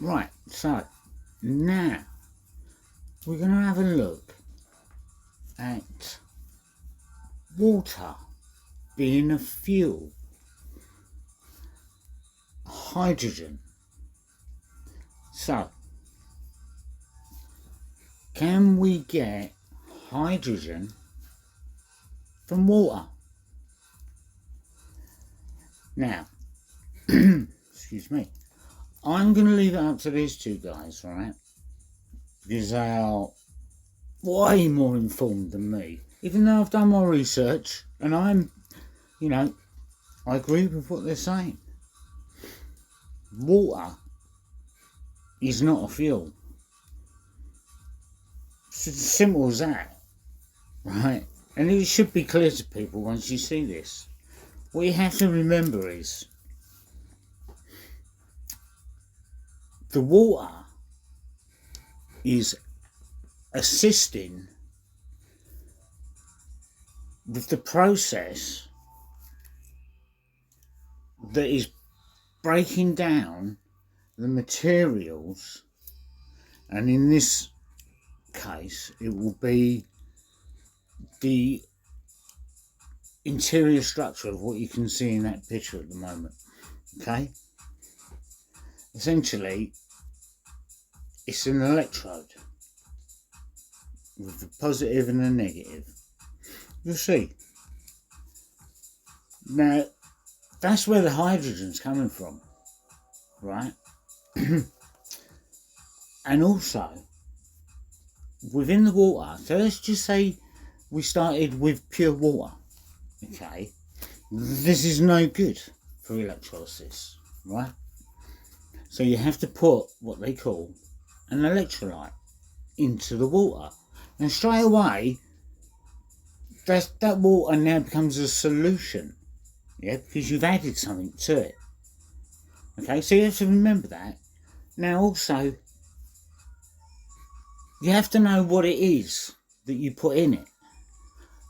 Right, so now we're going to have a look at water being a fuel. Hydrogen. So, can we get hydrogen from water? Now, excuse me, I'm going to leave it up to these two guys, right? Because they are way more informed than me. Even though I've done my research and I agree with what they're saying. Water is not a fuel. It's as simple as that, right? And it should be clear to people once you see this. What you have to remember is the water is assisting with the process that is breaking down the materials, and in this case it will be the interior structure of what you can see in that picture at the moment. Okay, essentially it's an electrode with a positive and a negative. You'll see. Now that's where the hydrogen's coming from, right? And also within the water, so let's just say we started with pure water. Okay, this is no good for electrolysis, right? So you have to put what they call an electrolyte into the water, and straight away that water now becomes a solution, yeah, because you've added something to it. Okay, so you have to remember that. Now also you have to know what it is that you put in it,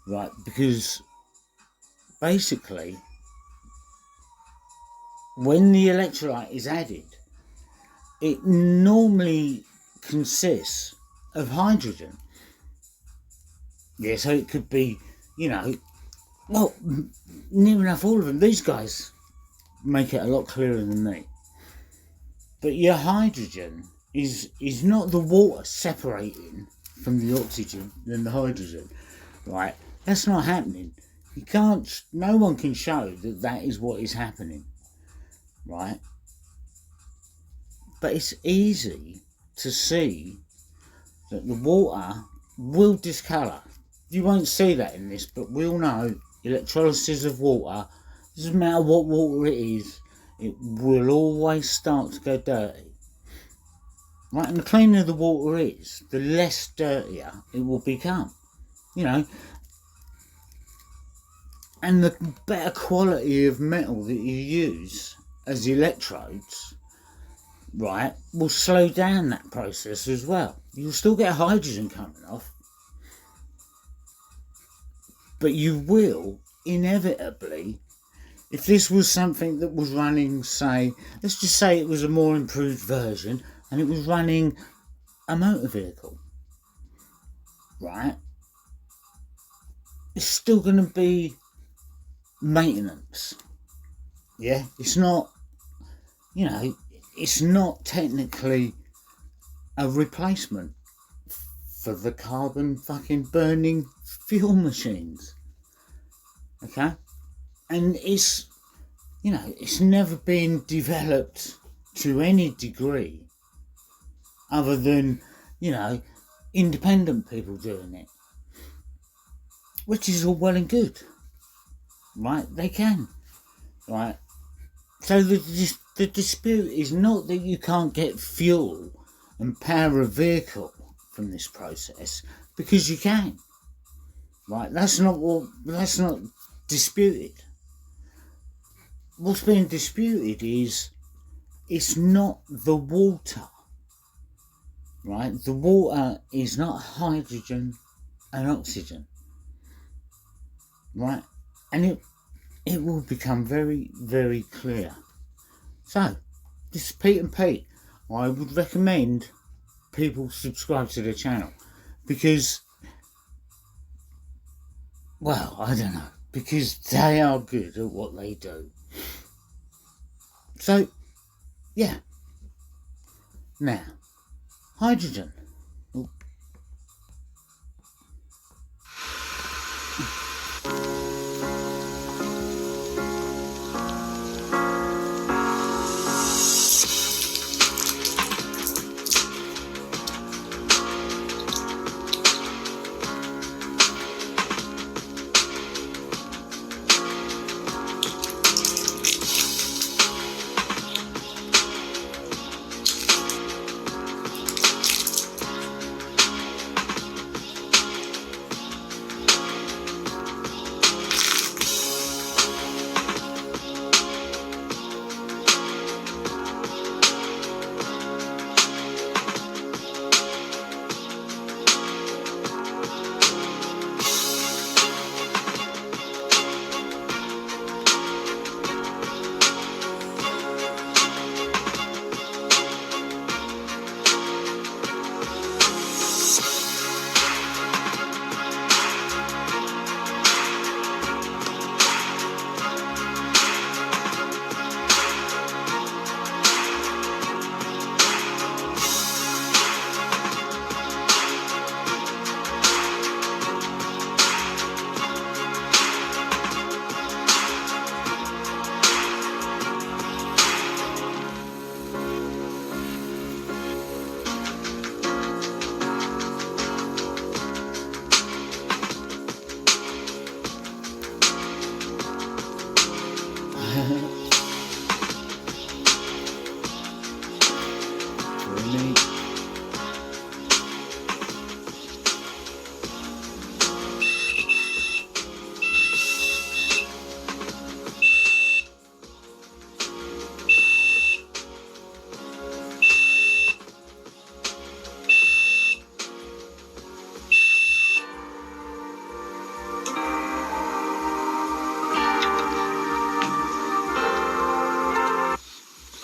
right? Because basically when the electrolyte is added, it normally consists of hydrogen. Yeah, so it could be, well, near enough all of them. These guys make it a lot clearer than me. But your hydrogen is not the water separating from the oxygen and the hydrogen, right? That's not happening. No one can show that that is what is happening, right? But it's easy to see that the water will discolour. You won't see that in this, but we all know electrolysis of water, doesn't matter what water it is, it will always start to go dirty. Right, and the cleaner the water is, the less dirtier it will become. And the better quality of metal that you use as electrodes, right, will slow down that process as well. You'll still get hydrogen coming off, but you will inevitably, if this was something that was running, say, let's just say it was a more improved version and it was running a motor vehicle, right, it's still going to be maintenance. Yeah, it's not, it's not technically a replacement for the carbon fucking burning fuel machines. Okay, and it's never been developed to any degree other than independent people doing it, which is all well and good, right? They can, right? So the dispute is not that you can't get fuel and power a vehicle from this process, because you can, right? That's not disputed. What's being disputed is it's not the water, right? The water is not hydrogen and oxygen, right? And it will become very, very clear. So, this is Pete and Pete. I would recommend people subscribe to the channel because, well, I don't know, because they are good at what they do. So, yeah. Now, hydrogen.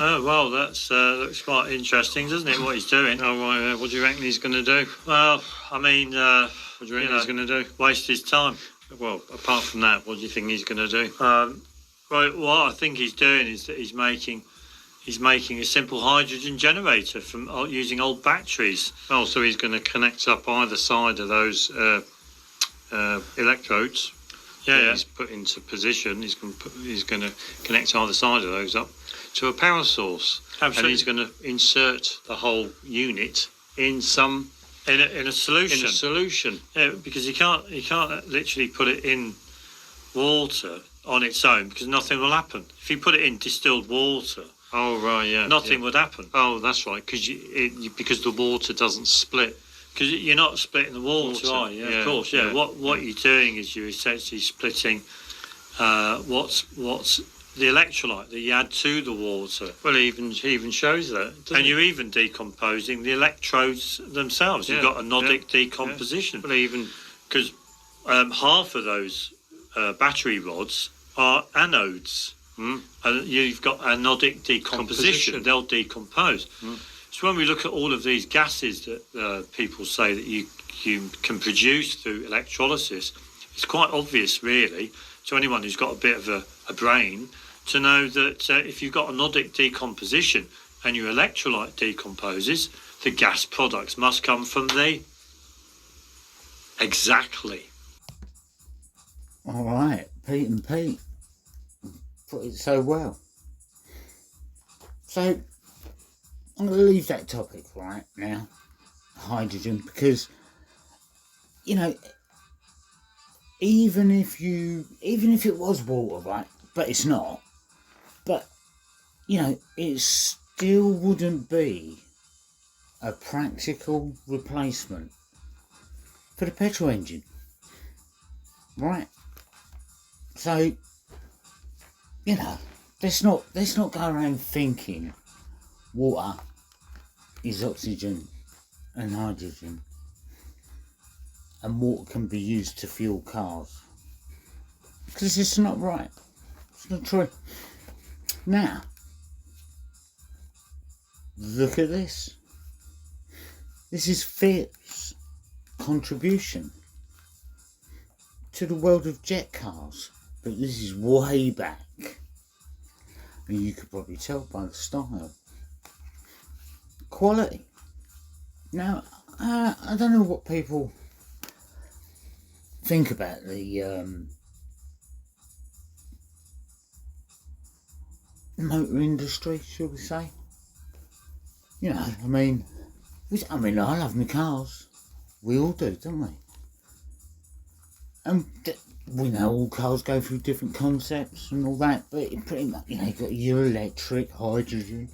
Oh, well, that looks quite interesting, doesn't it, what he's doing? Oh, what do you reckon he's going to do? Well, I mean, what do you reckon he's going to do? Waste his time. Well, apart from that, what do you think he's going to do? Right, what I think he's doing is that he's making a simple hydrogen generator from using old batteries. Oh, so he's going to connect up either side of those electrodes. Yeah. He's put into position. He's going to connect either side of those up to a power source. Absolutely. And he's going to insert the whole unit in a solution. In a solution. Yeah, because you can't literally put it in water on its own because nothing will happen. If you put it in distilled water, oh right, yeah, nothing would happen. Oh, that's right, because the water doesn't split. Because you're not splitting the water, are you? Yeah, of course. Yeah. What you're doing is you're essentially splitting what's the electrolyte that you add to the water. Well, he even shows that. And you're even decomposing the electrodes themselves. You've got anodic decomposition. Well, even because half of those battery rods are anodes. And you've got anodic decomposition. They'll decompose. So when we look at all of these gases that people say that you can produce through electrolysis, it's quite obvious, really, to anyone who's got a bit of a brain, to know that if you've got anodic decomposition and your electrolyte decomposes, the gas products must come from the... Exactly. All right, Pete and Pete put it so well. So I'm going to leave that topic right now, hydrogen, because, you know, even if it was water, right, but it's not, but, you know, it still wouldn't be a practical replacement for the petrol engine, right? So, you know, let's not go around thinking water is oxygen and hydrogen, and water can be used to fuel cars, because it's not right. It's not true. Now, look at this. This is Fiat's contribution to the world of jet cars. But this is way back. And you could probably tell by the style. Quality. Now, I don't know what people think about the motor industry, shall we say. You know, I mean, I love my cars. We all do, don't we? And we know all cars go through different concepts and all that, but pretty much, you know, you've got your electric, hydrogen.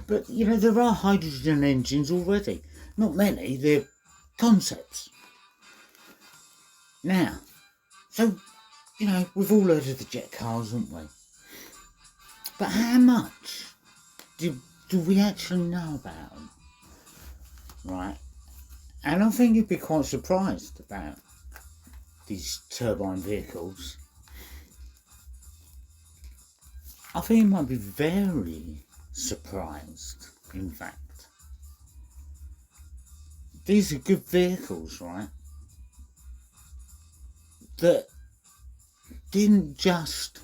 But, you know, there are hydrogen engines already. Not many, they're concepts. Now, so, you know, we've all heard of the jet cars, haven't we? But how much do we actually know about them? Right? And I think you'd be quite surprised about these turbine vehicles. I think you might be very surprised, in fact. These are good vehicles, right? That didn't just,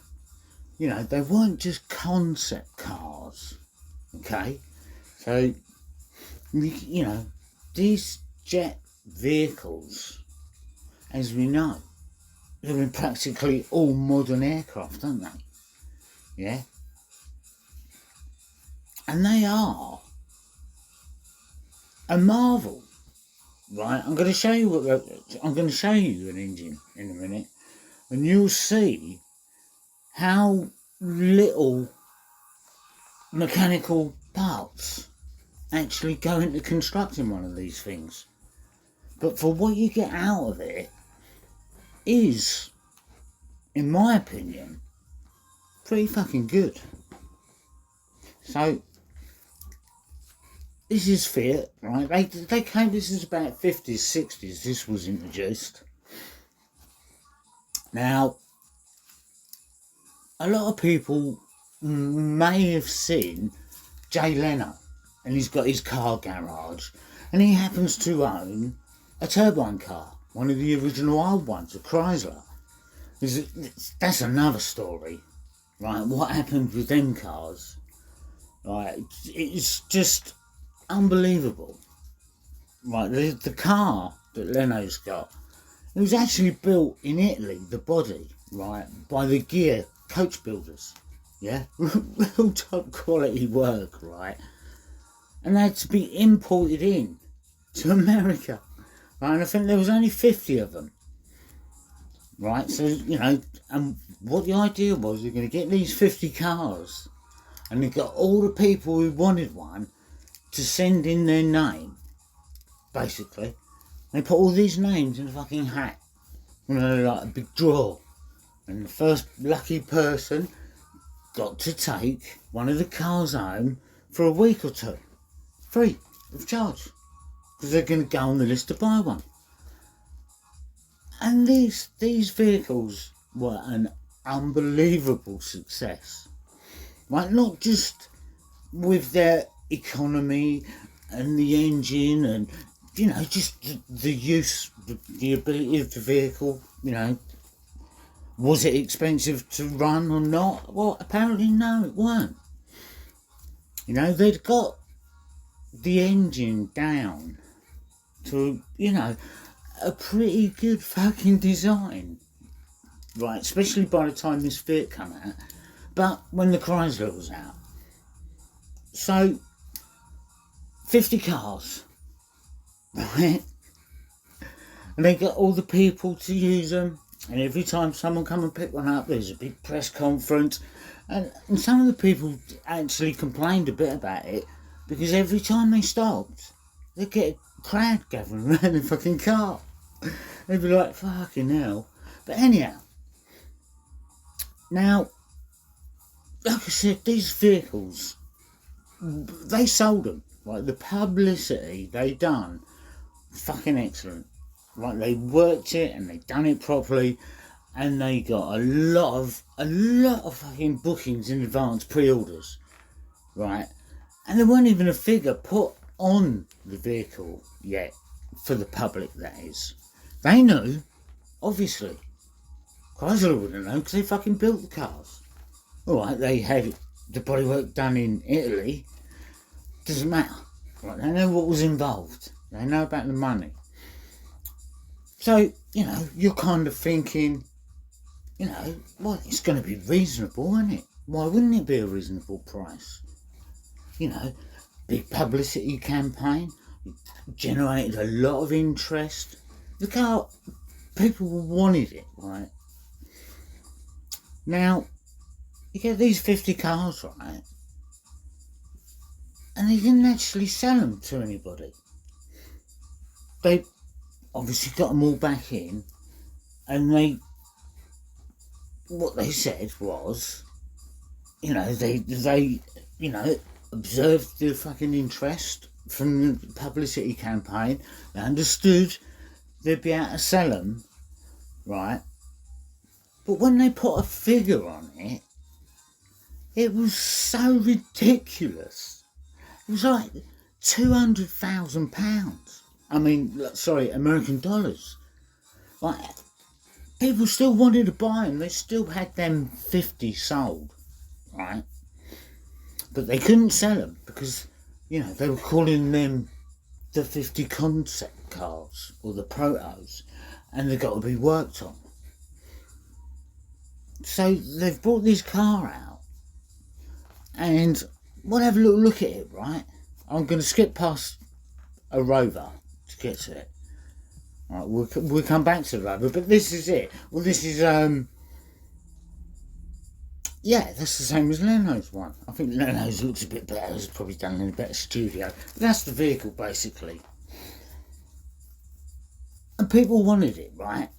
you know, they weren't just concept cars, okay? So, you know, these jet vehicles, as we know, they're in practically all modern aircraft, aren't they? Yeah? And they are a marvel, right? I'm going to show you an engine in a minute, and you'll see how little mechanical parts actually go into constructing one of these things. But for what you get out of it is, in my opinion, pretty fucking good. So, this is Fiat, right? They came, this is about 50s, 60s, this was introduced. Now, a lot of people may have seen Jay Leno, and he's got his car garage, and he happens to own a turbine car, one of the original old ones, a Chrysler. That's another story, right? What happened with them cars, right? It's just unbelievable, right? The car that Leno's got, it was actually built in Italy, the body, right, by the Gear coach builders, yeah? Real top quality work, right? And they had to be imported in to America, right? And I think there was only 50 of them, right? So, you know, and what the idea was, you're going to get these 50 cars, and they got all the people who wanted one to send in their name, basically. They put all these names in a fucking hat, you know, like a big draw. And the first lucky person got to take one of the cars home for a week or two, free of charge, because they're going to go on the list to buy one. And these vehicles were an unbelievable success, right? Not just with their economy and the engine and, you know, just the use, the ability of the vehicle, you know. Was it expensive to run or not? Well, apparently no, it weren't. You know, they'd got the engine down to, you know, a pretty good fucking design, right? Especially by the time this Fiat came out, but when the Chrysler was out. So, 50 cars, right? And they got all the people to use them. And every time someone come and pick one up, there's a big press conference. And some of the people actually complained a bit about it, because every time they stopped, they'd get a crowd gathering around the fucking car. They'd be like, fucking hell. But anyhow, now, like I said, these vehicles, they sold them. Like, the publicity they done, fucking excellent. Right, they worked it and they done it properly, and they got a lot of fucking bookings in advance, pre-orders, right? And there weren't even a figure put on the vehicle yet, for the public that is. They knew, obviously. Chrysler wouldn't know because they fucking built the cars. Alright, they had the bodywork done in Italy. Doesn't matter. Right, they know what was involved. They know about the money. So, you know, you're kind of thinking, you know, well, it's going to be reasonable, isn't it? Why wouldn't it be a reasonable price? You know, big publicity campaign, generated a lot of interest. The car, people wanted it, right? Now, you get these 50 cars, right? And they didn't actually sell them to anybody. They obviously got them all back in, and what they said was, you know, they you know, observed the fucking interest from the publicity campaign. They understood they'd be able to sell them, right? But when they put a figure on it, it was so ridiculous. It was like £200,000. I mean, sorry, American dollars. Like, people still wanted to buy them. They still had them 50 sold, right? But they couldn't sell them because, you know, they were calling them the 50 concept cars or the protos, and they've got to be worked on. So they've brought this car out, and we'll have a little look at it, right? I'm going to skip past a Rover to get to it. Right, we'll come back to the Rover, but this is it. Well, this is yeah, that's the same as Leno's one. I think Leno's looks a bit better. It's probably done in a better studio. But that's the vehicle, basically. And people wanted it, right?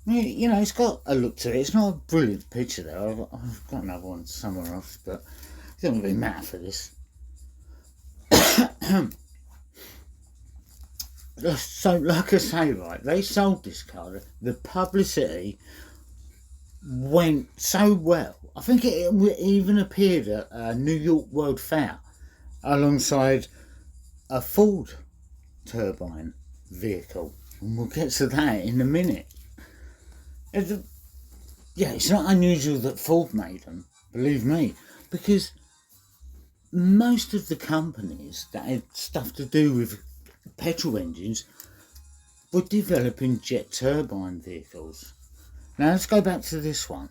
You know, it's got a look to it. It's not a brilliant picture, though. I've got another one somewhere else, but it doesn't really matter for this. So, like I say, right, they sold this car. The publicity went so well. I think it even appeared at a New York World Fair alongside a Ford turbine vehicle. And we'll get to that in a minute. Yeah, it's not unusual that Ford made them, believe me, because most of the companies that had stuff to do with petrol engines were developing jet turbine vehicles. Now let's go back to this one.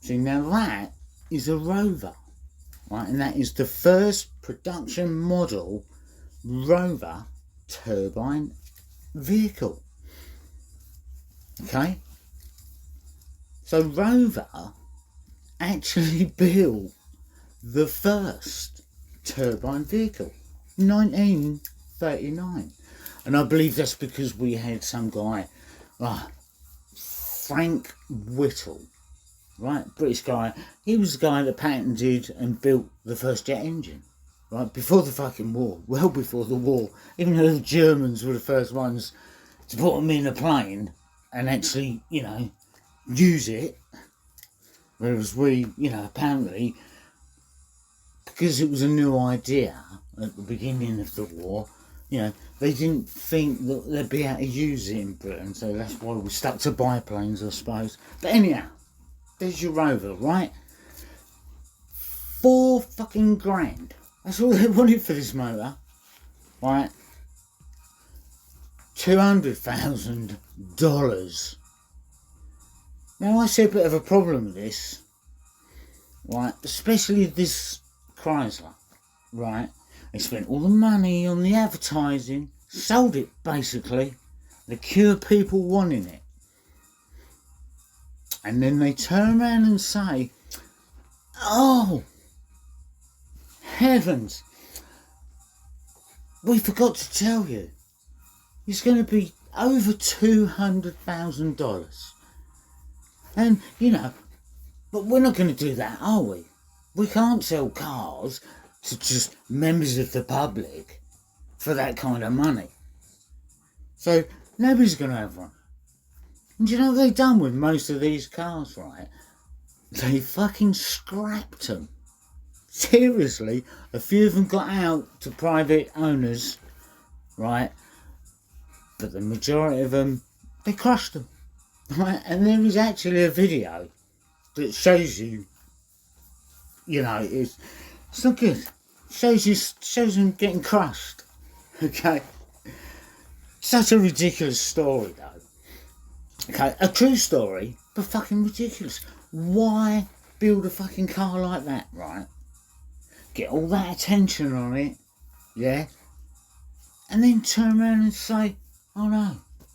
See, now that is a Rover, right? And that is the first production model Rover turbine vehicle. Okay? So Rover actually built the first turbine vehicle, 1939. And I believe that's because we had some guy, Frank Whittle, right, British guy. He was the guy that patented and built the first jet engine, right, before the fucking war, well before the war, even though the Germans were the first ones to put them in a plane and actually, you know, use it, whereas we, you know, apparently, because it was a new idea at the beginning of the war, you know, they didn't think that they'd be able to use it in Britain, so that's why we stuck to biplanes, I suppose. But anyhow, there's your Rover, right? $4 fucking grand. That's all they wanted for this motor, right? $200,000. Now I see a bit of a problem with this, right? Especially this Chrysler, right? They spent all the money on the advertising, sold it basically, to cure people wanting it. And then they turn around and say, oh, heavens, we forgot to tell you, it's going to be over $200,000. And, you know, but we're not going to do that, are we? We can't sell cars to just members of the public for that kind of money. So nobody's going to have one. And do you know what they've done with most of these cars, right? They fucking scrapped them. Seriously, a few of them got out to private owners, right? But the majority of them, they crushed them, right? And there is actually a video that shows you, it's not good. Shows them getting crushed. Okay, such a ridiculous story though. Okay, a true story, but fucking ridiculous. Why build a fucking car like that, right? Get all that attention on it, yeah, and then turn around and say, oh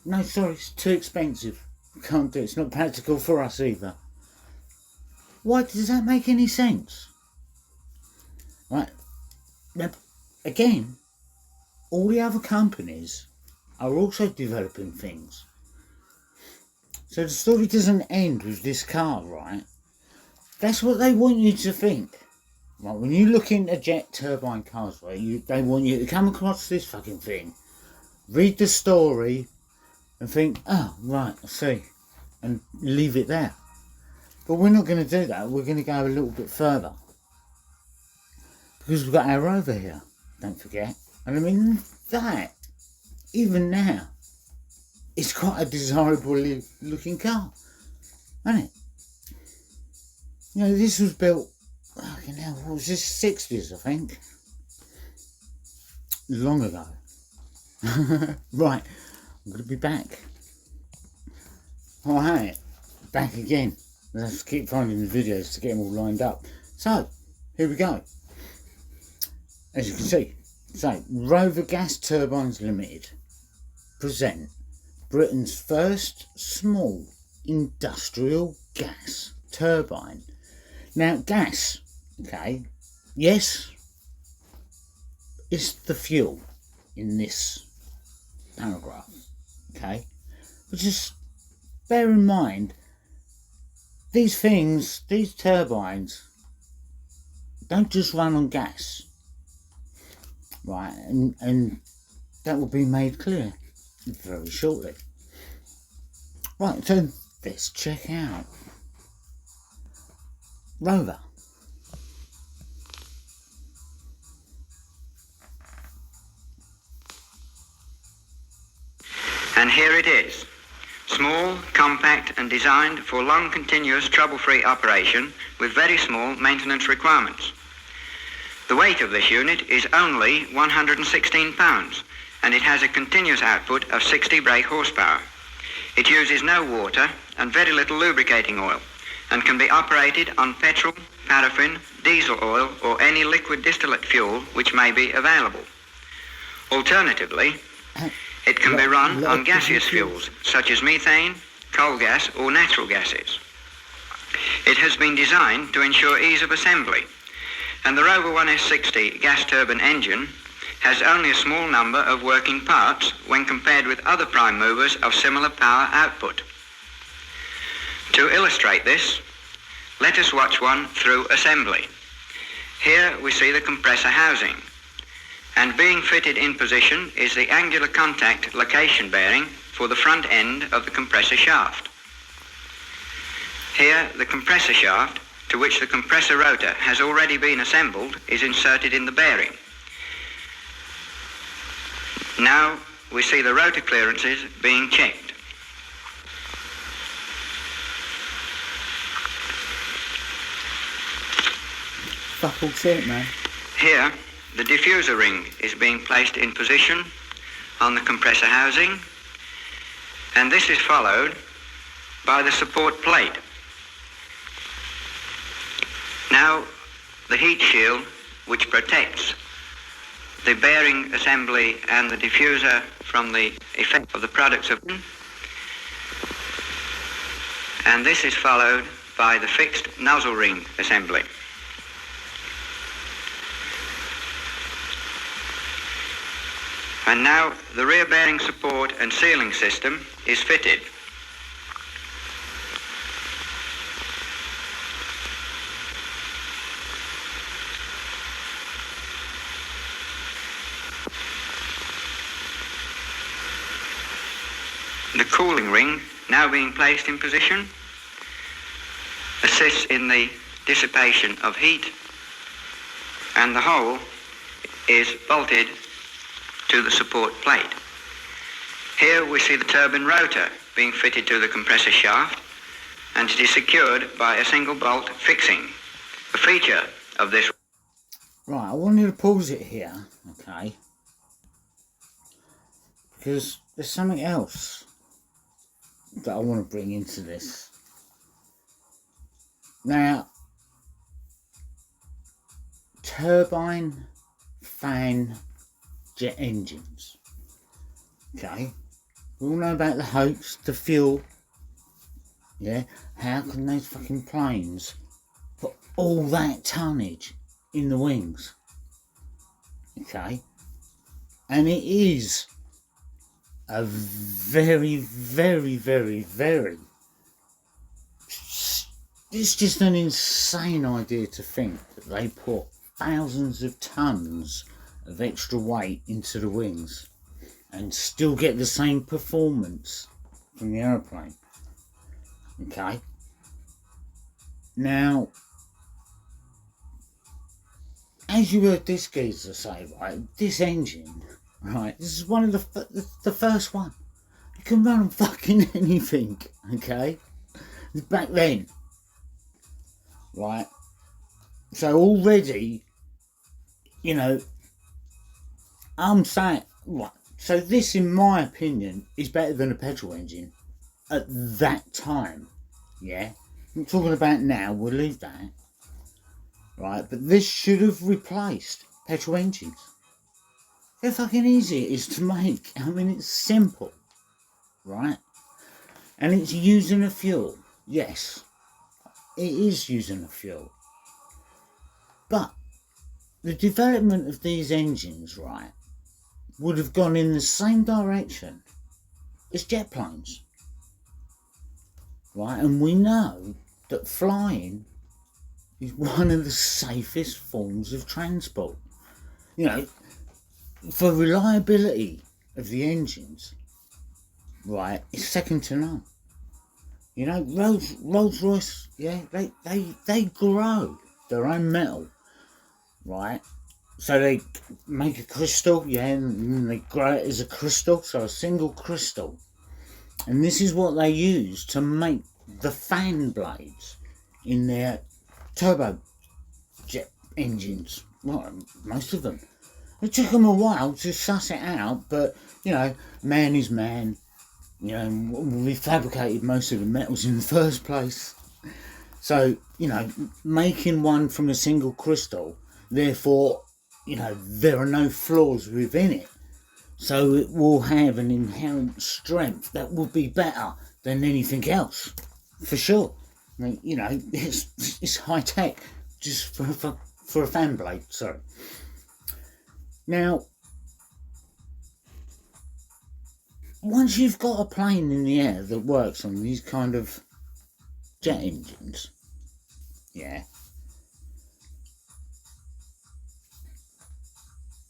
no, sorry, it's too expensive. We can't do it. It's not practical for us either. Why does that make any sense? Right. Now, again, all the other companies are also developing things. So the story doesn't end with this car, right? That's what they want you to think. Right, when you look into jet turbine cars, right, they want you to come across this fucking thing, read the story, and think, oh, right, I see, and leave it there. But we're not going to do that. We're going to go a little bit further. Because we've got our Rover here, don't forget. And I mean, that, even now, is quite a desirable looking car, isn't it? This was built, what was this, 60s, I think? Long ago. Right, I'm going to be back. Alright, back again. Let's keep finding the videos to get them all lined up. So, here we go. As you can see, Rover Gas Turbines Limited present Britain's first small industrial gas turbine. Now, gas, okay, yes, it's the fuel in this paragraph, okay, but just bear in mind, these turbines, don't just run on gas, right, and that will be made clear very shortly. Right, so let's check out Rover. And here it is. Small, compact and designed for long continuous trouble-free operation with very small maintenance requirements. The weight of this unit is only 116 pounds and it has a continuous output of 60 brake horsepower. It uses no water and very little lubricating oil and can be operated on petrol, paraffin, diesel oil or any liquid distillate fuel which may be available. Alternatively, it can be run on gaseous fuels such as methane, coal gas or natural gases. It has been designed to ensure ease of assembly, and the Rover 1S60 gas turbine engine has only a small number of working parts when compared with other prime movers of similar power output. To illustrate this, let us watch one through assembly. Here we see the compressor housing, and being fitted in position is the angular contact location bearing for the front end of the compressor shaft. Here the compressor shaft, to which the compressor rotor has already been assembled, is inserted in the bearing. Now we see the rotor clearances being checked. Fuck all shit, man. Here, the diffuser ring is being placed in position on the compressor housing, and this is followed by the support plate. Now, the heat shield, which protects the bearing assembly and the diffuser from the effect of the products of, and this is followed by the fixed nozzle ring assembly. And now the rear bearing support and sealing system is fitted. The cooling ring, now being placed in position, assists in the dissipation of heat and the whole is bolted to the support plate. Here we see the turbine rotor being fitted to the compressor shaft, and it is secured by a single bolt fixing. The feature of this... Right, I wanted to pause it here, okay, because there's something else that I want to bring into this. Now, turbine, fan, jet engines, okay, we all know about the hopes, the fuel, yeah, how can those fucking planes put all that tonnage in the wings, okay, and it is a very, very, very, very, it's just an insane idea to think that they put thousands of tons of extra weight into the wings and still get the same performance from the aeroplane, okay. Now, as you heard this geezer say, right, this engine, right, this is one of the first one. You can run on fucking anything, okay? Back then, right? So already, you know, I'm saying, right, so this, in my opinion, is better than a petrol engine at that time, yeah? I'm talking about now, we'll leave that. Right, but this should have replaced petrol engines. How fucking easy it is to make. I mean, it's simple, right? And it's using a fuel. Yes, it is using a fuel. But the development of these engines, right, would have gone in the same direction as jet planes. Right, and we know that flying is one of the safest forms of transport. You know, for reliability of the engines, right, it's second to none. You know, Rolls-Royce, yeah, they grow their own metal, right? So they make a crystal, yeah, and they grow it as a crystal, so a single crystal. And this is what they use to make the fan blades in their turbo jet engines. Well, most of them. It took them a while to suss it out, but, you know, man is man. You know, we fabricated most of the metals in the first place. So, you know, making one from a single crystal, therefore, you know, there are no flaws within it. So it will have an inherent strength that will be better than anything else, for sure. I mean, you know, it's high tech, just for a fan blade, sorry. Now, once you've got a plane in the air that works on these kind of jet engines, yeah,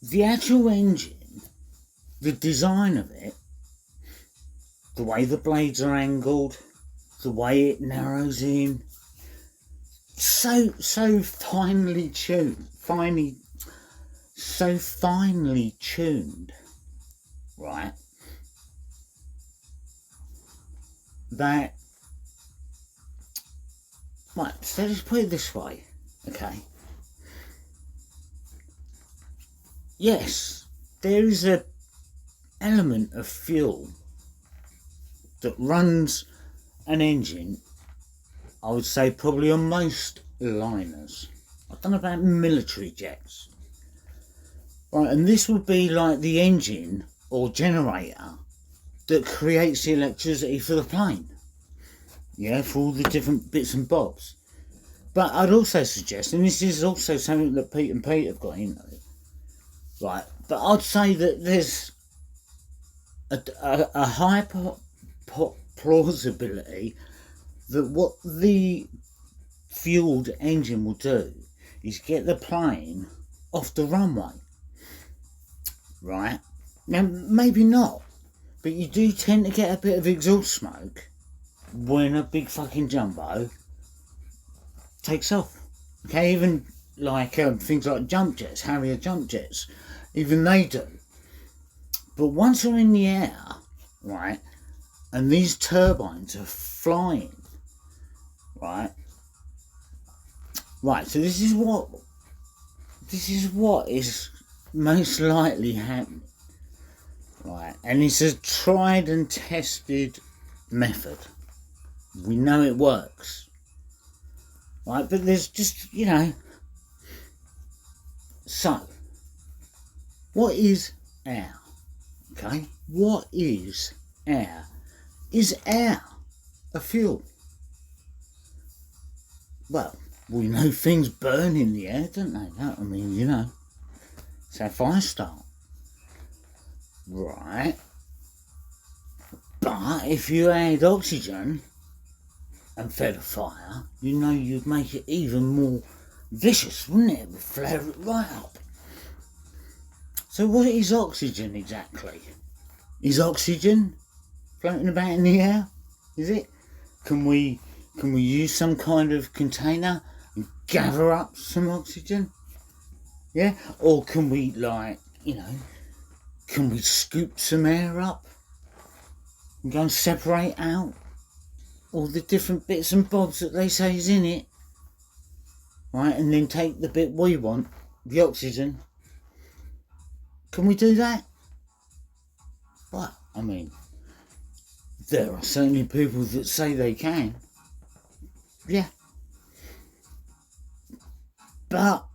the actual engine, the design of it, the way the blades are angled, the way it narrows in, so finely tuned, right, that, right, so let's put it this way, okay, yes, there is a element of fuel that runs an engine, I would say probably on most liners. I don't know about military jets. Right, and this would be like the engine or generator that creates the electricity for the plane. Yeah, for all the different bits and bobs. But I'd also suggest, and this is also something that Pete and Pete have got into, right, but I'd say that there's a high plausibility that what the fueled engine will do is get the plane off the runway, right? Now, maybe not, but you do tend to get a bit of exhaust smoke when a big fucking jumbo takes off. Okay, even like things like jump jets, Harrier jump jets, even they do. But once they're in the air, right, and these turbines are flying, right, so this is what is most likely happening, right, and it's a tried and tested method. We know it works, right, but there's just, so, what is air? Okay, what is air? Is air a fuel? Well, we know things burn in the air, don't they? I mean, it's how fire start. Right. But if you add oxygen and fed a fire, you'd make it even more vicious, wouldn't it? It would flare it right up. So what is oxygen exactly? Is oxygen floating about in the air? Is it? Can we use some kind of container and gather up some oxygen? Yeah? Or can we can we scoop some air up and go and separate out all the different bits and bobs that they say is in it? Right, and then take the bit we want, the oxygen. Can we do that? Well, I mean, there are certainly people that say they can. Yeah. But,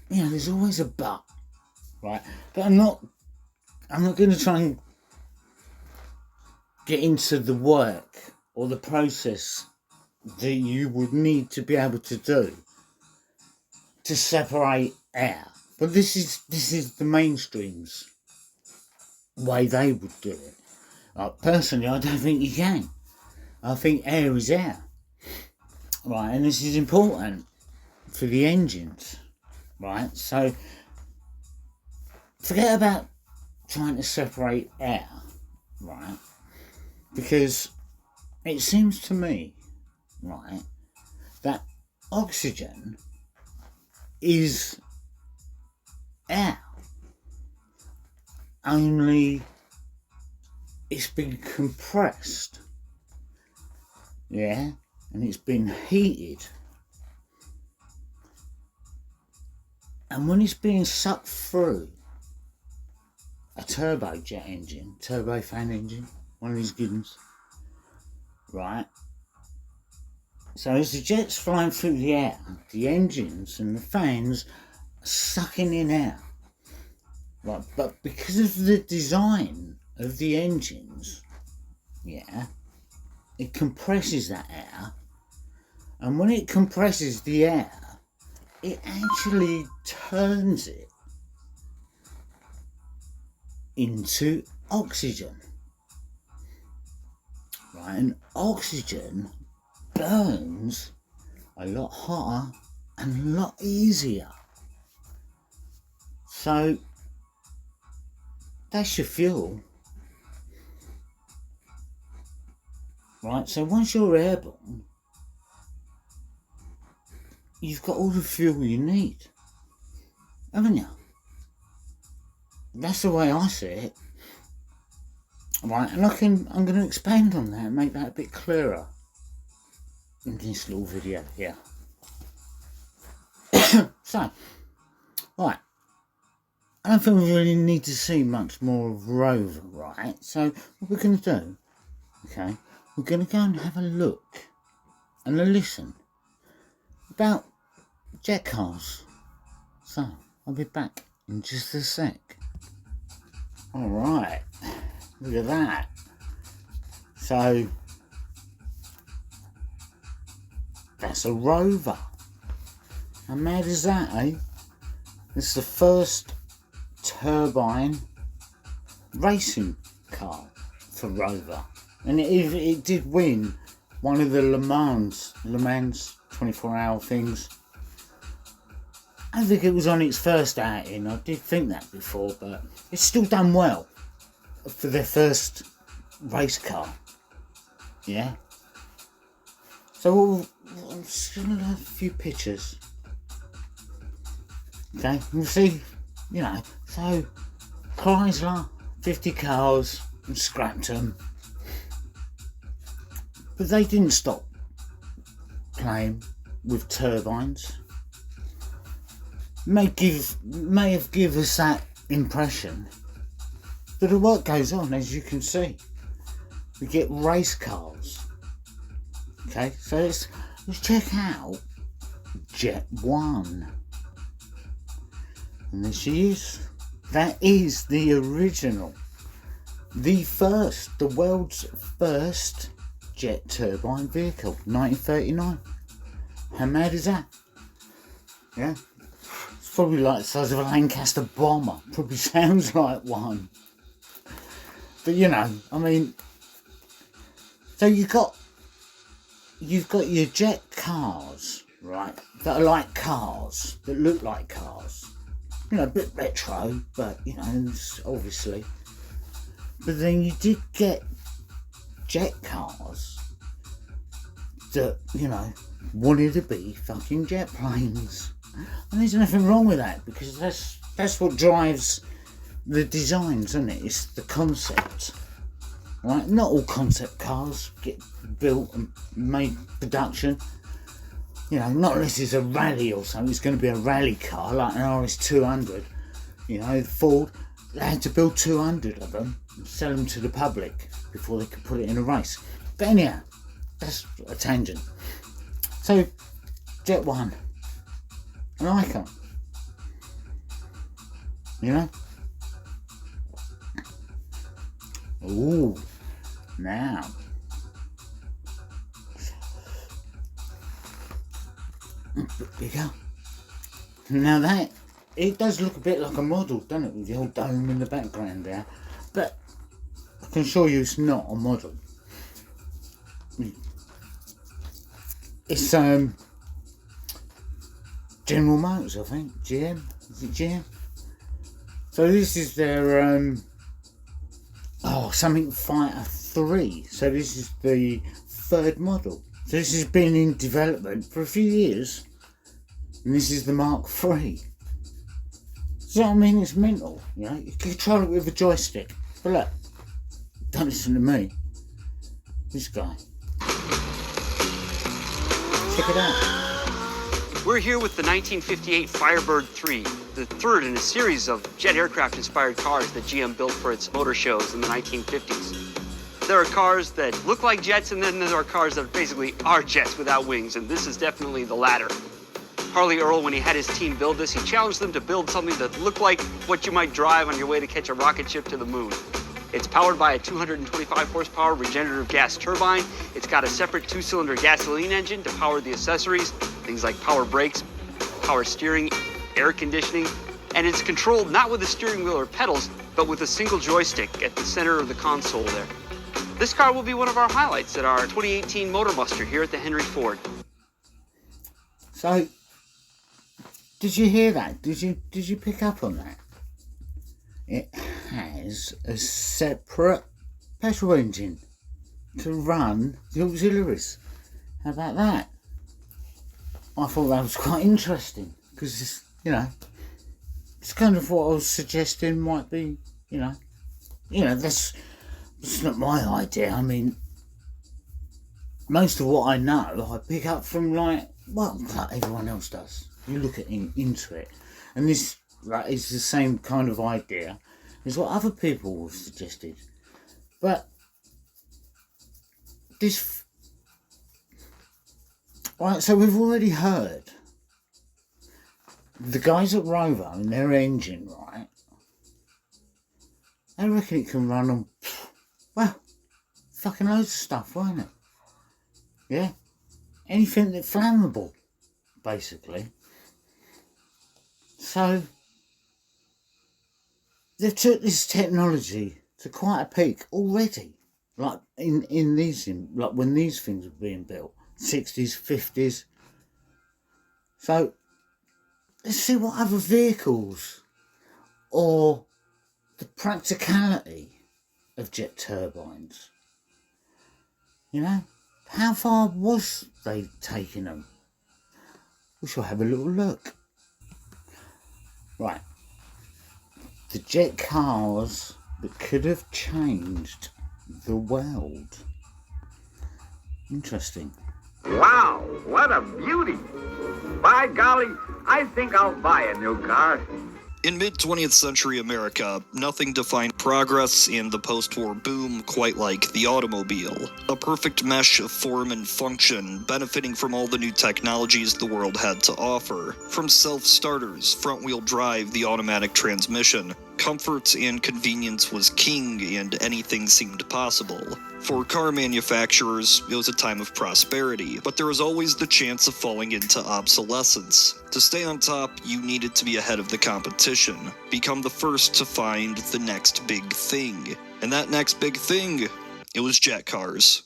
there's always a but. Right? But I'm not going to try and get into the work or the process that you would need to be able to do to separate air. But this is the mainstream's way they would do it. Personally, I don't think you can. I think air is air. Right, and this is important for the engines. Right, so forget about trying to separate air. Right, because it seems to me, right, that oxygen is air, only it's been compressed, and it's been heated, and when it's being sucked through a turbojet engine, turbofan engine, one of these good ones, right, so as the jet's flying through the air, the engines and the fans sucking in air, right? But because of the design of the engines, it compresses that air, and when it compresses the air, it actually turns it into oxygen, right? And oxygen burns a lot hotter and a lot easier. So that's your fuel, right? So once you're airborne, you've got all the fuel you need, haven't you? That's the way I see it, right? And I'm going to expand on that and make that a bit clearer in this little video here. So, right. I don't think we really need to see much more of Rover, right? So what we're going to do, we're going to go and have a look and a listen about jet cars. So I'll be back in just a sec. Alright, look at that. So that's a Rover. How mad is that, eh? It's the first turbine racing car for Rover, and it did win one of the Le Mans 24-hour things. I think it was on its first outing. I did think that before, but it's still done well for their first race car. Yeah. So I'm just gonna have a few pictures Okay, you see, you know, so Chrysler, 50 cars, and scrapped them. But they didn't stop playing with turbines. May have given us that impression. But the work goes on, as you can see. We get race cars. Okay, so let's check out Jet 1. And there she is. That is the original. The world's first jet turbine vehicle, 1939. How mad is that? Yeah. It's probably like the size of a Lancaster bomber. Probably sounds like one. But you know, I mean, so you've got your jet cars, right? That are like cars, that look like cars. You know, a bit retro, but you know, obviously. But then you did get jet cars that, you know, wanted to be fucking jet planes. And there's nothing wrong with that, because that's what drives the designs, isn't it? It's the concept. Right? Not all concept cars get built and made production. You know, not unless it's a rally or something. It's going to be a rally car like an RS200. You know, Ford, they had to build 200 of them and sell them to the public before they could put it in a race. But anyhow, that's a tangent. So, Jet 1, an icon. You know? Ooh, now. There you go. Now that, it does look a bit like a model, doesn't it? With the old dome in the background there. But I can assure you it's not a model. It's General Motors, I think. GM? Is it GM? So this is their something Fighter 3. So this is the third model. So this has been in development for a few years. And this is the Mark III. So I mean, it's mental, you know. You can control it with a joystick. But look, don't listen to me. This guy. Check it out. We're here with the 1958 Firebird 3, the third in a series of jet aircraft-inspired cars that GM built for its motor shows in the 1950s. There are cars that look like jets, and then there are cars that basically are jets without wings, and this is definitely the latter. Harley Earl, when he had his team build this, he challenged them to build something that looked like what you might drive on your way to catch a rocket ship to the moon. It's powered by a 225 horsepower regenerative gas turbine. It's got a separate 2-cylinder gasoline engine to power the accessories, things like power brakes, power steering, air conditioning, and it's controlled not with a steering wheel or pedals, but with a single joystick at the center of the console there. This car will be one of our highlights at our 2018 Motor Muster here at the Henry Ford. So, did you hear that? Did you pick up on that? It has a separate petrol engine to run the auxiliaries. How about that? I thought that was quite interesting, because, you know, it's kind of what I was suggesting might be, you know, that's not my idea. I mean, most of what I know, I pick up from like everyone else does. You look into it, and this is the same kind of idea as what other people have suggested. But this, right? So we've already heard the guys at Rover and their engine, right? I reckon it can run on, well, fucking loads of stuff, won't it? Yeah, anything that's flammable, basically. So they've took this technology to quite a peak already. Like in these, like when these things were being built, 60s, 50s. So let's see what other vehicles or the practicality of jet turbines. You know, how far was they taking them? We shall have a little look. Right. The jet cars that could have changed the world. Interesting. Wow, what a beauty. By golly, I think I'll buy a new car. In mid-20th century America, nothing defined progress and the post-war boom quite like the automobile. A perfect mesh of form and function, benefiting from all the new technologies the world had to offer. From self-starters, front-wheel drive, the automatic transmission. Comfort and convenience was king, and anything seemed possible. For car manufacturers, it was a time of prosperity, but there was always the chance of falling into obsolescence. To stay on top, you needed to be ahead of the competition, become the first to find the next big thing. And that next big thing, it was jet cars.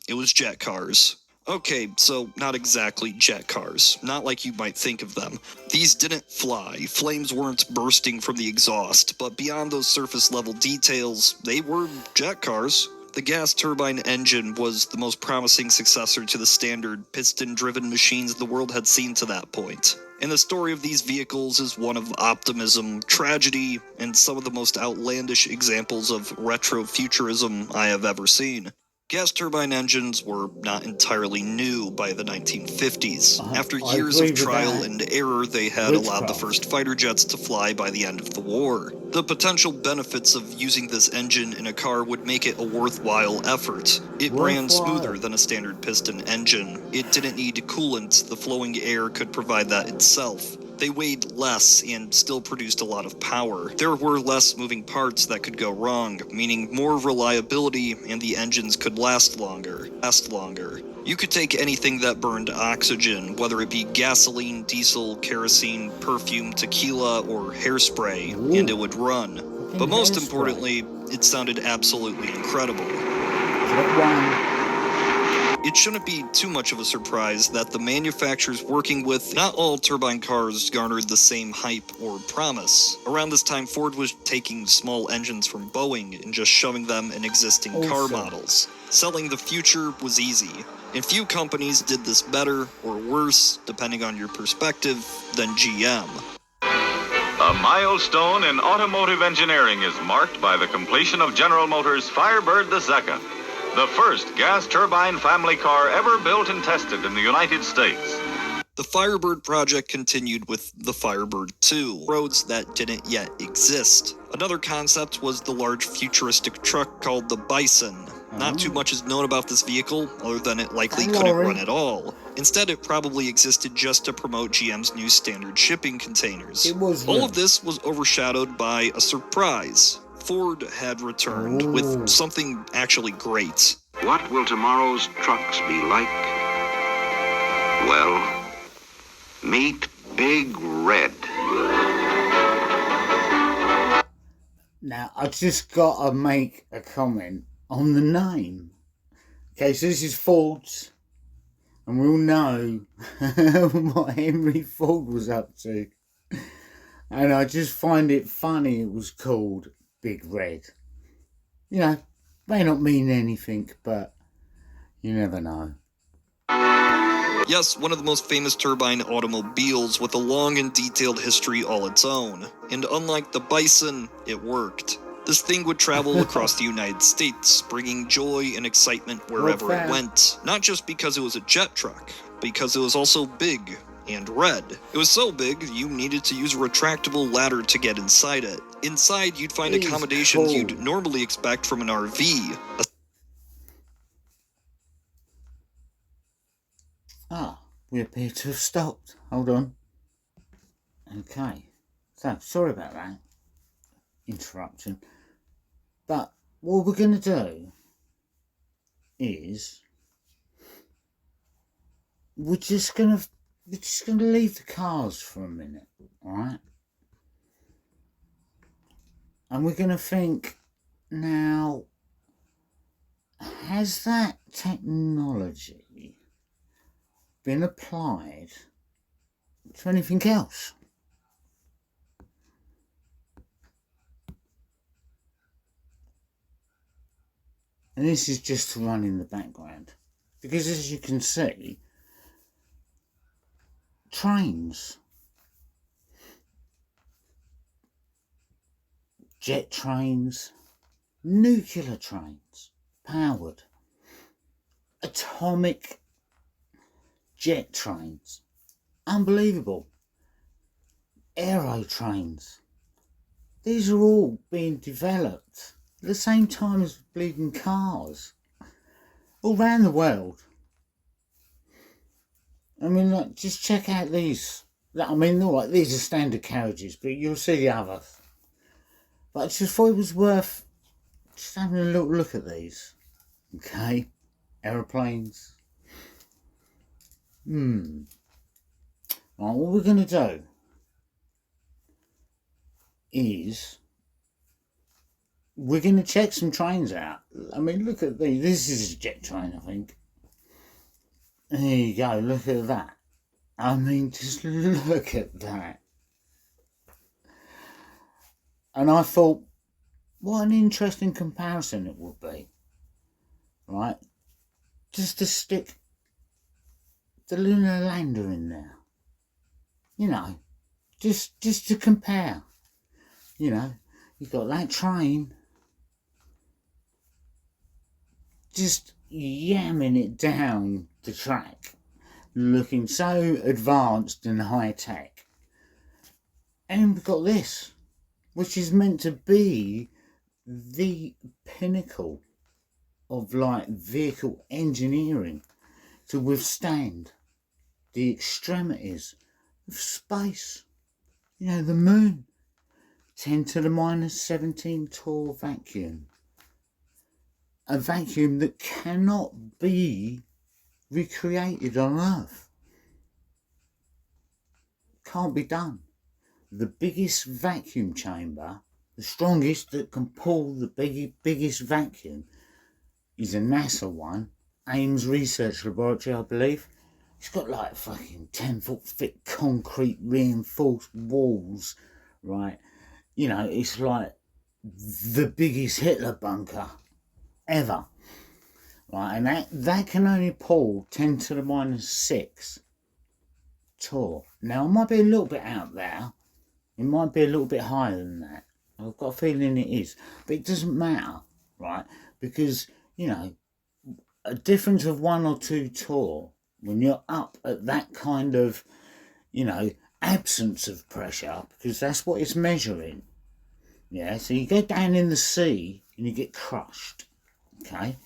It was jet cars. Okay, so not exactly jet cars, not like you might think of them. These didn't fly, flames weren't bursting from the exhaust, but beyond those surface level details, they were jet cars. The gas turbine engine was the most promising successor to the standard piston-driven machines the world had seen to that point. And the story of these vehicles is one of optimism, tragedy, and some of the most outlandish examples of retrofuturism I have ever seen. Gas turbine engines were not entirely new by the 1950s. After years of trial and error, they had allowed the first fighter jets to fly by the end of the war. The potential benefits of using this engine in a car would make it a worthwhile effort. It ran smoother than a standard piston engine. It didn't need coolant, the flowing air could provide that itself. They weighed less and still produced a lot of power. There were less moving parts that could go wrong, meaning more reliability, and the engines could last longer. You could take anything that burned oxygen, whether it be gasoline, diesel, kerosene, perfume, tequila, or hairspray, and it would run. But most importantly, it sounded absolutely incredible. It shouldn't be too much of a surprise that the manufacturers working with not all turbine cars garnered the same hype or promise. Around this time, Ford was taking small engines from Boeing and just shoving them in existing car models. Selling the future was easy, and few companies did this better or worse, depending on your perspective, than GM. A milestone in automotive engineering is marked by the completion of General Motors' Firebird II. The first gas turbine family car ever built and tested in the United States. The Firebird project continued with the Firebird II, roads that didn't yet exist. Another concept was the large futuristic truck called the Bison. Not too much is known about this vehicle, other than it likely couldn't run at all. Instead, it probably existed just to promote GM's new standard shipping containers. All of this was overshadowed by a surprise. Ford had returned with something actually great. What will tomorrow's trucks be like? Well, meet Big Red. Now, I just gotta make a comment on the name. Okay, so this is Ford's, and we all know what Henry Ford was up to. And I just find it funny it was called Big Red. You know, may not mean anything, but you never know. Yes, one of the most famous turbine automobiles with a long and detailed history all its own. And unlike the Bison, it worked. This thing would travel across the United States, bringing joy and excitement wherever it went. Not just because it was a jet truck, because it was also big and red. It was so big, you needed to use a retractable ladder to get inside it. Inside, you'd find accommodations you'd normally expect from an RV. We appear to have stopped. Hold on. Okay. So, sorry about that interruption. But what we're going to do is we're just going to leave the cars for a minute, alright? And we're going to think, now, has that technology been applied to anything else? And this is just to run in the background, because as you can see, trains. jet trains, nuclear trains, powered, atomic jet trains, unbelievable, aero trains. These are all being developed at the same time as bleeding cars all around the world. I mean, like, just check out these. I mean, all right, these are standard carriages, but you'll see the others. But I just thought it was worth just having a little look at these. Okay, aeroplanes. Right, what we're going to do is we're going to check some trains out. I mean, look at these. This is a jet train, I think. There you go, look at that. I mean, just look at that. And I thought, what an interesting comparison it would be, right? Just to stick the lunar lander in there. You know, just to compare. You know, you've got that train just yamming it down the track, looking so advanced and high tech. And we've got this, which is meant to be the pinnacle of like vehicle engineering to withstand the extremities of space. You know, the moon, 10 to the minus 17 torr vacuum. A vacuum that cannot be recreated on Earth. Can't be done. The biggest vacuum chamber, the strongest that can pull the biggest vacuum, is a NASA one, Ames Research Laboratory, I believe. It's got like fucking 10-foot thick concrete reinforced walls, right? You know, it's like the biggest Hitler bunker ever, right? And that can only pull 10 to the minus 6 torr. Now, it might be a little bit out there. It might be a little bit higher than that. I've got a feeling it is. But it doesn't matter, right? Because, you know, a difference of 1 or 2 torr, when you're up at that kind of, you know, absence of pressure, because that's what it's measuring. Yeah, so you go down in the sea and you get crushed. Okay,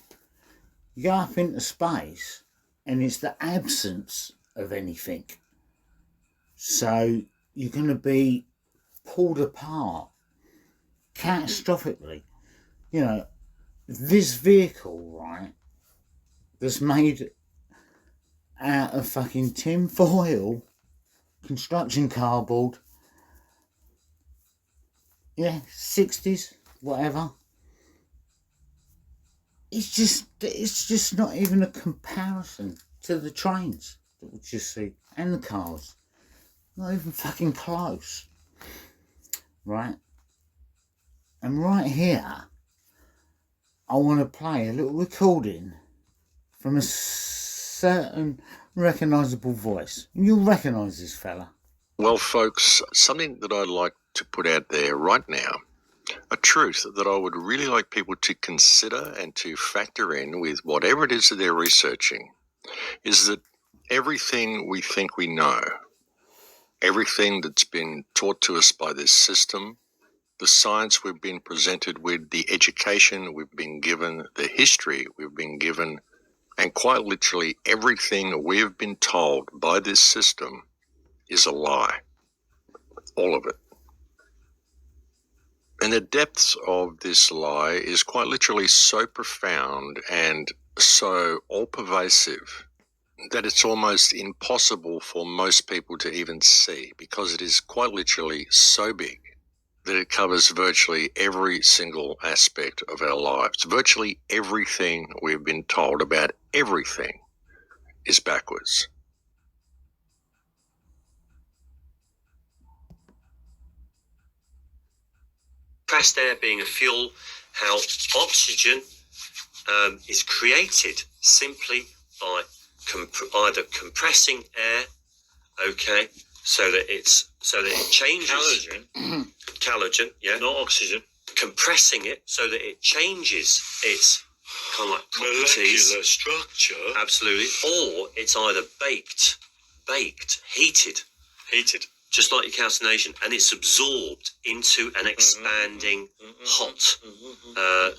you go up into space and it's the absence of anything, so you're going to be pulled apart catastrophically. You know, this vehicle, right, that's made out of fucking tin foil, construction cardboard, yeah, 60s, whatever. It's just not even a comparison to the trains that we just see and the cars. Not even fucking close. Right? And right here, I want to play a little recording from a certain recognisable voice. And you'll recognise this fella. Well, folks, something that I'd like to put out there right now, a truth that I would really like people to consider and to factor in with whatever it is that they're researching, is that everything we think we know, everything that's been taught to us by this system, the science we've been presented with, the education we've been given, the history we've been given, and quite literally everything we've been told by this system is a lie. All of it. And the depths of this lie is quite literally so profound and so all-pervasive that it's almost impossible for most people to even see, because it is quite literally so big that it covers virtually every single aspect of our lives. Virtually everything we've been told about everything is backwards. Compressed air being a fuel, how oxygen is created simply by either compressing air, okay, so that it changes. Calogen, yeah, not oxygen. compressing it so that it changes its kind of like properties. Molecular structure. Absolutely. Or it's either baked, heated, just like your calcination, and it's absorbed into an expanding hot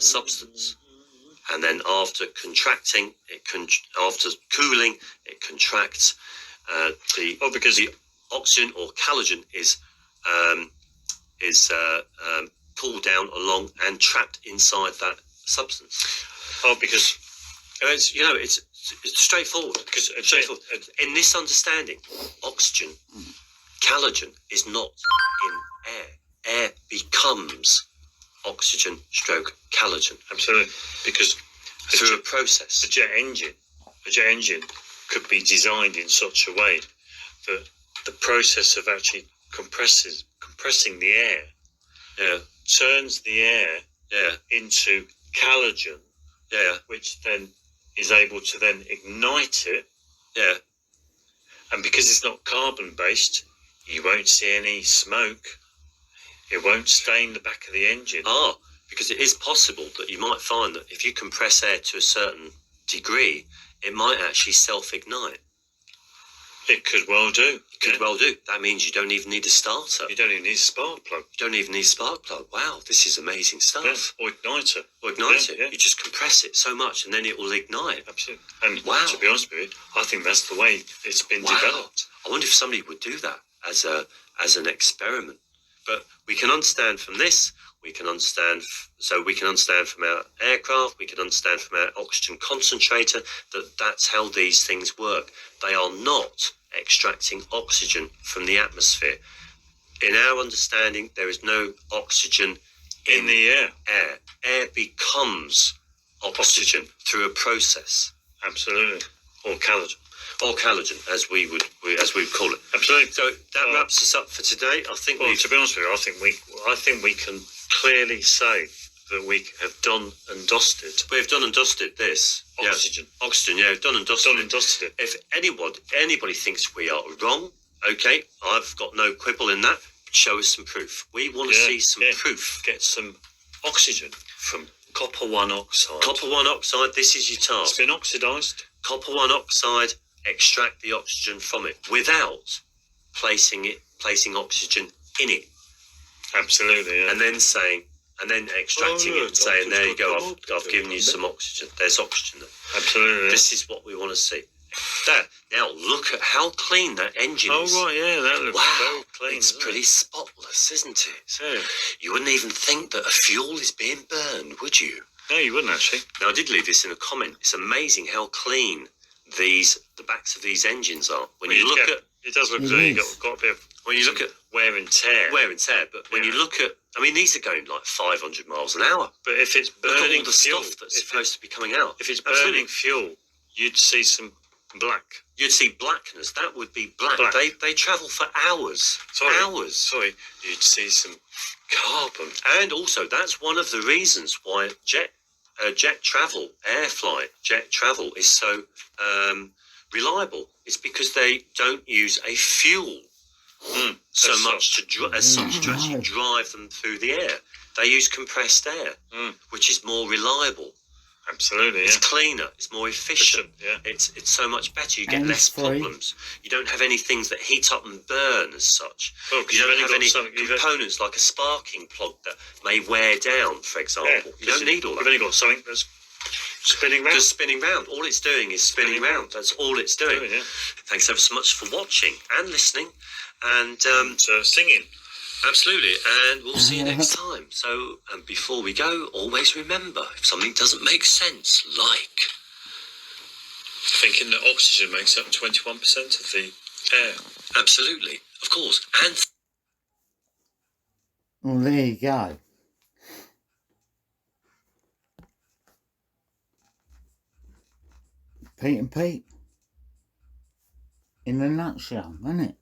substance. And then after contracting, after cooling, it contracts. Because the oxygen or calogen is pulled down along and trapped inside that substance. Because it's straightforward. Because in this understanding, oxygen, calogen is not in air. Air becomes oxygen stroke calogen. Absolutely. Because through a process. A jet engine could be designed in such a way that the process of actually compressing the air turns the air into calogen, which then is able to then ignite it. And because it's not carbon based, you won't see any smoke. It won't stain the back of the engine. Because it is possible that you might find that if you compress air to a certain degree, it might actually self-ignite. It could well do. That means you don't even need a starter. You don't even need a spark plug. Wow, this is amazing stuff. Or igniter. Yeah. You just compress it so much and then it will ignite. Absolutely. And to be honest with you, I think that's the way it's been developed. I wonder if somebody would do that as an experiment. But we can understand from this. We can understand from our aircraft, we can understand from our oxygen concentrator that that's how these things work. They are not extracting oxygen from the atmosphere. In our understanding, there is no oxygen in the air. Air becomes oxygen through a process. Absolutely. Or calogen, as we would call it. Absolutely. So that wraps us up for today. I think. Well, to be honest with you, I think we can clearly say that we have done and dusted. We've done and dusted this. Oxygen. Oxygen, yeah, done and dusted. If anybody thinks we are wrong, okay, I've got no quibble in that. Show us some proof. We want to see some proof. Get some oxygen from copper 1 oxide. Copper 1 oxide, this is your task. It's been oxidised. Copper 1 oxide, extract the oxygen from it without placing oxygen in it. Absolutely, yeah. And then extracting it and saying, there you go, I've given you some oxygen. There's oxygen there. Absolutely. This is what we want to see. There. Now look at how clean that engine is. Oh, right, yeah, that looks very clean. It's pretty spotless, isn't it? Yeah. You wouldn't even think that a fuel is being burned, would you? No, you wouldn't actually. Now, I did leave this in a comment. It's amazing how clean the backs of these engines are. It does look good. You've got a bit of when you look at wear and tear. But when you look at, these are going like 500 miles an hour. But if it's burning look at all the fuel, stuff that's supposed to be coming out. If it's burning fuel, you'd see some black. You'd see blackness. That would be black. They travel for hours. Sorry. You'd see some carbon. And also, that's one of the reasons why jet travel is so reliable. It's because they don't use a fuel so much to actually drive them through the air. They use compressed air, which is more reliable. Absolutely, It's cleaner, it's more efficient. Yeah. It's so much better. You get less problems. You don't have any things that heat up and burn as such. Well, you don't have any components like a sparking plug that may wear down, for example. You don't need all that. You've only got something that's spinning round. Just spinning round. All it's doing is spinning round. That's all it's doing. Thanks ever so much for watching and listening and singing. Absolutely, and we'll see you next time. So, before we go, always remember, if something doesn't make sense, like thinking that oxygen makes up 21% of the air. Absolutely, of course, and well, there you go. Pete and Pete, in a nutshell, isn't it?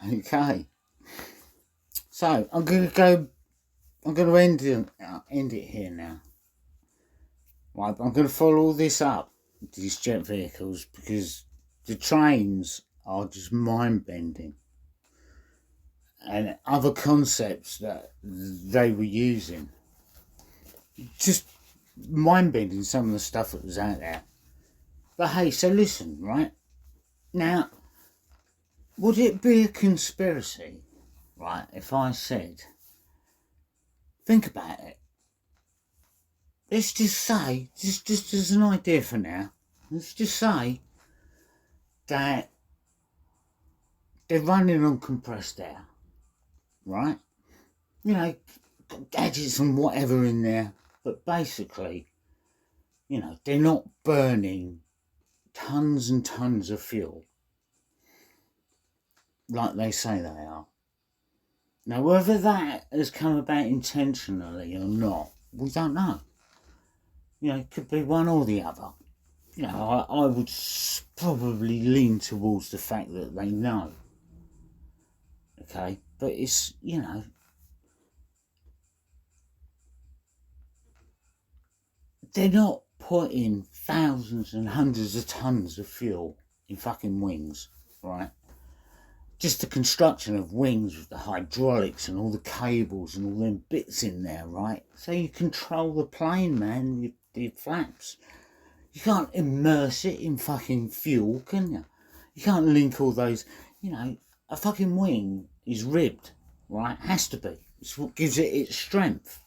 Okay, so I'm gonna end it here now. Right, I'm gonna follow this up, these jet vehicles, because the trains are just mind bending. and other concepts that they were using. Just mind-bending, some of the stuff that was out there. But hey, so listen, right? Now, would it be a conspiracy, right, if I said, think about it. Let's just say, just as an idea for now, let's just say that they're running on compressed air, right? You know, got gadgets and whatever in there, but basically, you know, they're not burning tons and tons of fuel like they say they are. Now, whether that has come about intentionally or not, we don't know. You know, it could be one or the other. You know, I would probably lean towards the fact that they know. Okay, but it's, you know, they're not putting thousands and hundreds of tons of fuel in fucking wings, right? Just the construction of wings with the hydraulics and all the cables and all them bits in there, right? So you control the plane, man, the flaps. You can't immerse it in fucking fuel, can you? You can't link all those, you know, a fucking wing is ribbed, right? Has to be. It's what gives it its strength,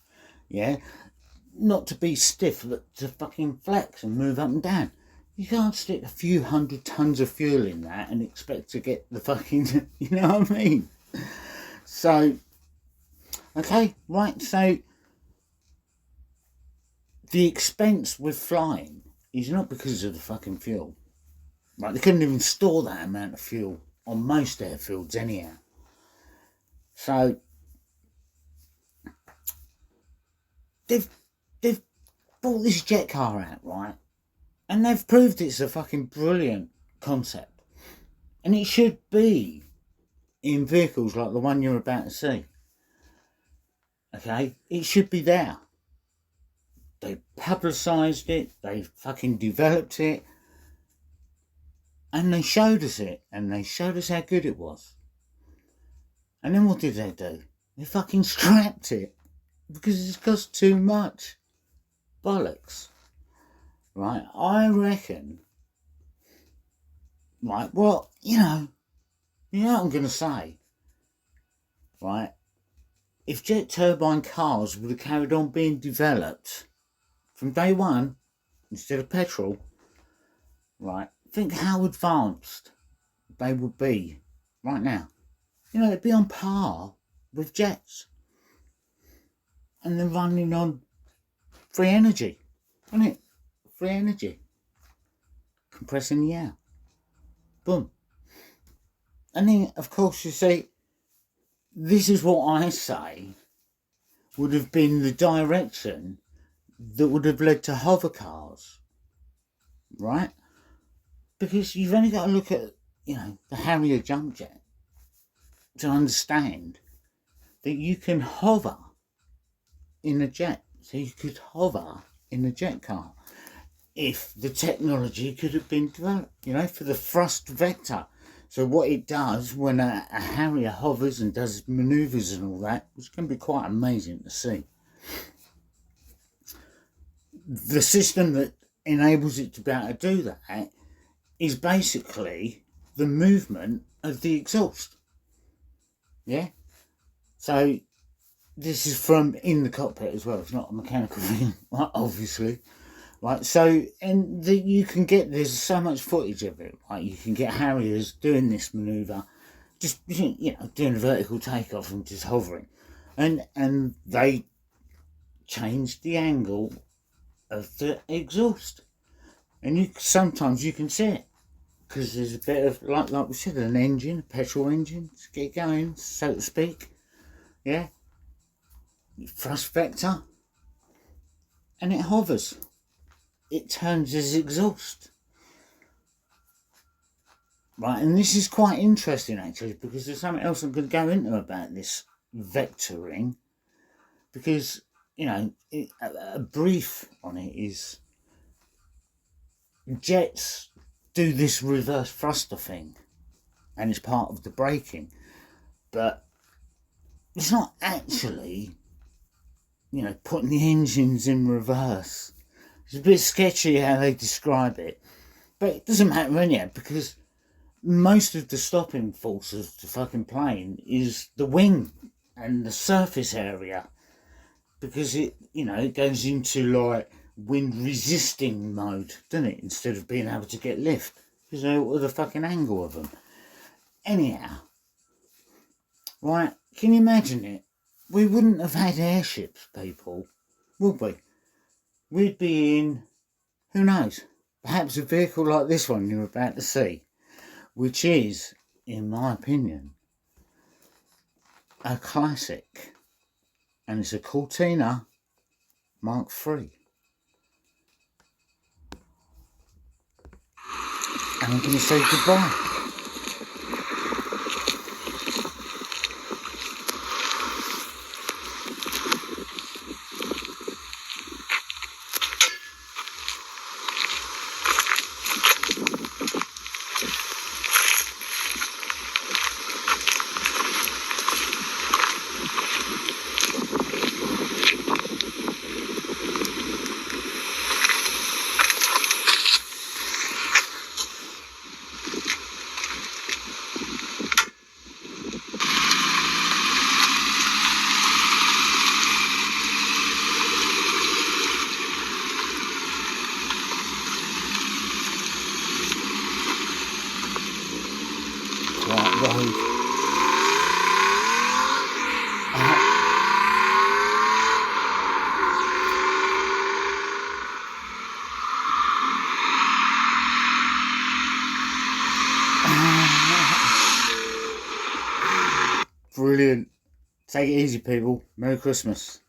yeah? Not to be stiff, but to fucking flex and move up and down. You can't stick a few 100 tons of fuel in that and expect to get the fucking, you know what I mean? So, okay, right, so the expense with flying is not because of the fucking fuel. Right, they couldn't even store that amount of fuel on most airfields anyhow. So, they've brought this jet car out, right? And they've proved it's a fucking brilliant concept. And it should be in vehicles like the one you're about to see. Okay? It should be there. They publicised it, they fucking developed it, and they showed us it, and they showed us how good it was. And then what did they do? They fucking scrapped it because it's cost too much. Bollocks. Right, I reckon, right, well, you know what I'm going to say, right, if jet turbine cars would have carried on being developed from day one, instead of petrol, right, think how advanced they would be right now. You know, they'd be on par with jets. And they're running on free energy, isn't it? Free energy. Compressing the air. Boom. And then, of course, you see, this is what I say would have been the direction that would have led to hover cars. Right? Because you've only got to look at, you know, the Harrier jump jet to understand that you can hover in a jet. So you could hover in a jet car if the technology could have been developed, you know, for the thrust vector. So what it does when a Harrier hovers and does manoeuvres and all that, which can be quite amazing to see. The system that enables it to be able to do that is basically the movement of the exhaust. Yeah? So this is from in the cockpit as well. It's not a mechanical thing, obviously. Right, so, and you can get, there's so much footage of it, right? You can get Harriers doing this manoeuvre, just, you know, doing a vertical takeoff and just hovering. And they changed the angle of the exhaust. And sometimes you can see it, because there's a bit of, like we said, an engine, a petrol engine, to get going, so to speak. Yeah? Thrust vector. And it hovers. It turns as exhaust. Right, and this is quite interesting actually, because there's something else I'm going to go into about this vectoring. Because, you know, a brief on it is jets do this reverse thruster thing, and it's part of the braking. But it's not actually, putting the engines in reverse. It's a bit sketchy how they describe it. But it doesn't matter anyhow, because most of the stopping force of the fucking plane is the wing and the surface area. Because it goes into like wind resisting mode, doesn't it? Instead of being able to get lift. Because of the fucking angle of them. Anyhow. Right, can you imagine it? We wouldn't have had airships, people. Would we? We'd be in, who knows, perhaps a vehicle like this one you're about to see, which is, in my opinion, a classic. And it's a Cortina Mark III. And I'm going to say goodbye. Brilliant. Take it easy, people. Merry Christmas.